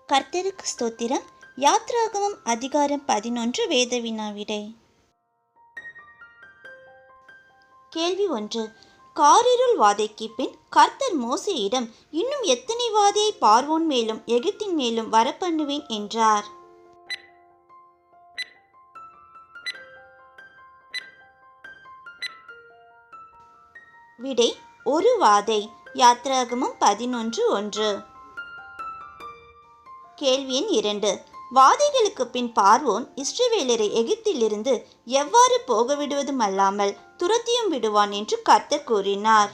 கர்த்தருக்கு ஸ்தோத்திரம். யாத்ராகமம் அதிகாரம் 11 வேத வினாவிடை. கேள்வி 1. காரிருள் வாதைக்கு பின் கர்த்தர் மோசேயிடம், இன்னும் எத்தனை வாதையை பார்வோன் மேலும் எகிப்தின் மேலும் வரப்பண்ணுவேன் என்றார்? விடை ஒரு வாதை. யாத்ராகமம் 11:1. கேள்வி எண் 2. வாதைகளுக்கு பின் பார்வோன் இஸ்ரவேலரை எகிப்திலிருந்து எவ்வாறு போக விடுவதும் அல்லாமல் துரத்தியும் விடுவான் என்று கர்த்தர் கூறினார்?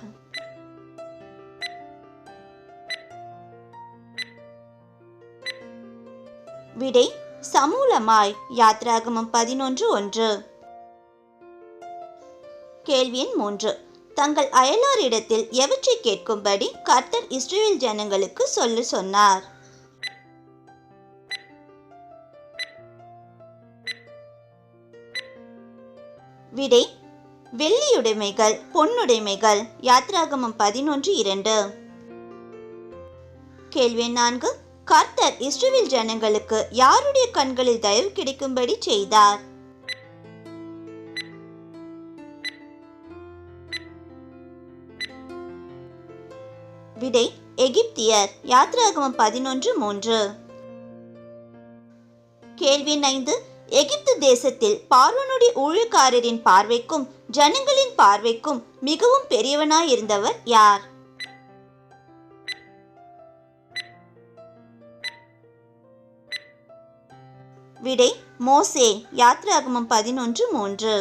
விடை சமூலமாய். யாத்ராகமம் 11:1. கேள்வி எண் 3. தங்கள் அயலாரிடத்தில் எவற்றை கேட்கும்படி கர்த்தர் இஸ்ரவேல் ஜனங்களுக்கு சொல்ல சொன்னார்? விடை வெள்ளியுடைமைகள், பொன்னுடைமைகள். யாத்ராகமம் 11:2. கேள்வி 4. கர்த்தர் இஸ்ரவேல் ஜனங்களுக்கு யாருடைய கண்களில் தயவு கிடைக்கும்படி செய்தார்? விடை எகிப்தியர். யாத்ராகமம் 11:3. கேள்வி 5. எகிப்து தேசத்தில் பார்வோனுடைய ஊழியக்காரரின் பார்வைக்கும் ஜனங்களின் பார்வைக்கும் மிகவும் பெரியவனாயிருந்தவர் யார்? விடை மோசே. யாத்ராகமம் 11:3.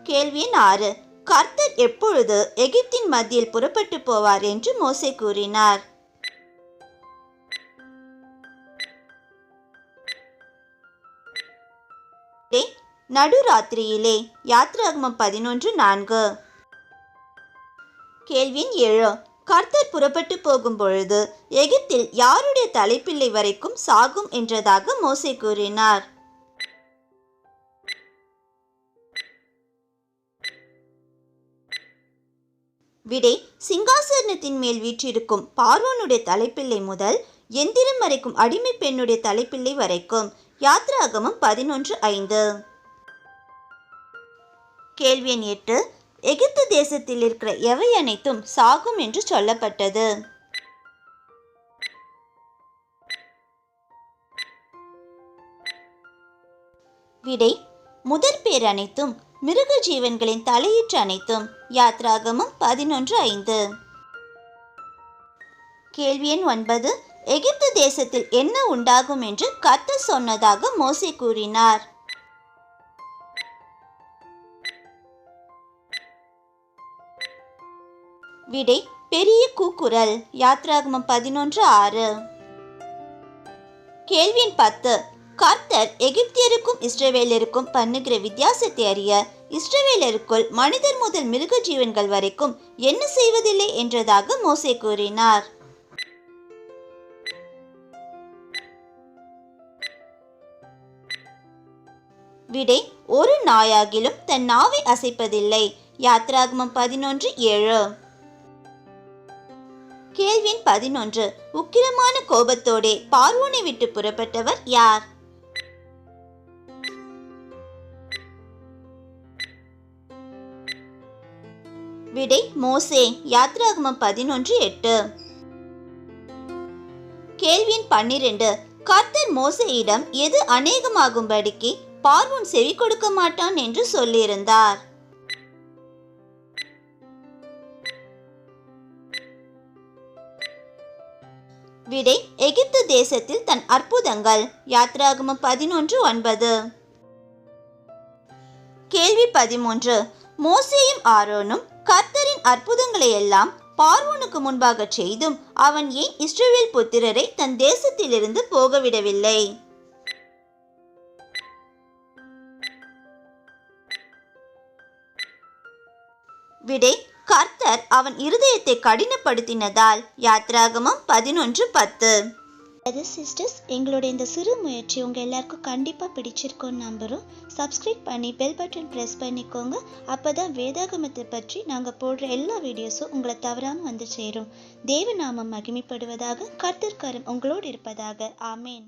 கேள்வி 6. கர்த்தர் எப்பொழுது எகிப்தின் மத்தியில் புறப்பட்டு போவார் என்று மோசே கூறினார்? நடுராத்திரியிலே. யாத்ராகமம் 11:4. கேள்வி 7. கர்த்தர் புறப்பட்டு போகும் பொழுது எகிப்தில் யாருடைய தலைப்பிள்ளை வரைக்கும் சாகும் என்றதாக மோசே கூறினார்? விடை சிங்காசனத்தின் மேல் வீற்றிருக்கும் பார்வோனுடைய தலைப்பிள்ளை முதல் எந்திரம் வரைக்கும் அடிமை பெண்ணுடைய தலைப்பிள்ளை வரைக்கும். யாத்ராகமம் 11:5. கேள்வி 8. எகிப்து தேசத்தில் இருக்கிற எவை அனைத்தும் சாகும் என்று சொல்லப்பட்டது? விடை முதற் பேர் அனைத்தும், மிருக ஜீவன்களின் தலையீற்று அனைத்தும். யாத்ராகமம் 11:5. கேள்வி எண் 9. எகிப்து தேசத்தில் என்ன உண்டாகும் என்று கர்த்தர் சொன்னதாக மோசே கூறினார்? விடை பெரிய கூக்குரல். யாத்ராகமம் 11:6. கேள்வி எண் 10. கர்த்தர் எகிப்தியருக்கும் இஸ்ரவேலருக்கும் பண்ணுகிற வித்தியாசத்தை அறிய இஸ்ரவேலருக்குள் மனிதர் முதல் மிருக ஜீவன்கள் வரைக்கும் என்ன செய்வதில்லை என்றதாக மோசே கூறினார்? விடை ஒரு நாயாகிலும் தன் நாவை அசைப்பதில்லை. யாத்ராகமம் 11:7. கேள்வி 11. உக்கிரமான கோபத்தோடே பார்வோனை விட்டு புறப்பட்டவர் யார்? விடை மோசே. யாத்ராகமம் 11:8. கேள்வி 12. கர்த்தர் மோசேயிடம் எது அநேகமாகும்படிக்கு பார்வோன் செவி கொடுக்க மாட்டான் என்று சொல்லியிருந்தார்? விடை எகிப்து தேசத்தில் தன் அற்புதங்கள். யாத்ராகமம் 11:9. கேள்வி 13. மோசேயும் ஆரோனும் கர்த்தரின் அற்புதங்களை எல்லாம் பார்வோனுக்கு முன்பாக செய்தும் அவன் ஏன் இஸ்ரவேல் புத்திரரை தன் தேசத்திலிருந்து போகவிடவில்லை? விடை கர்த்தர் அவன் இருதயத்தை கடினப்படுத்தினதால். யாத்ராகமம் 11:10. அது சிஸ்டர்ஸ், எங்களோட இந்த சிறு முயற்சி உங்கள் எல்லாருக்கும் கண்டிப்பாக பிடிச்சிருக்கோன்னு நம்புகிறோம். சப்ஸ்கிரைப் பண்ணி பெல் பட்டன் ப்ரெஸ் பண்ணிக்கோங்க. அப்போ தான் வேதாகமத்தை பற்றி நாங்கள் போடுற எல்லா வீடியோஸும் உங்களை தவறாமல் வந்து சேரும். தேவநாமம் மகிமைப்படுவதாக. கர்த்தர் கரம் உங்களோடு இருப்பதாக. ஆமேன்.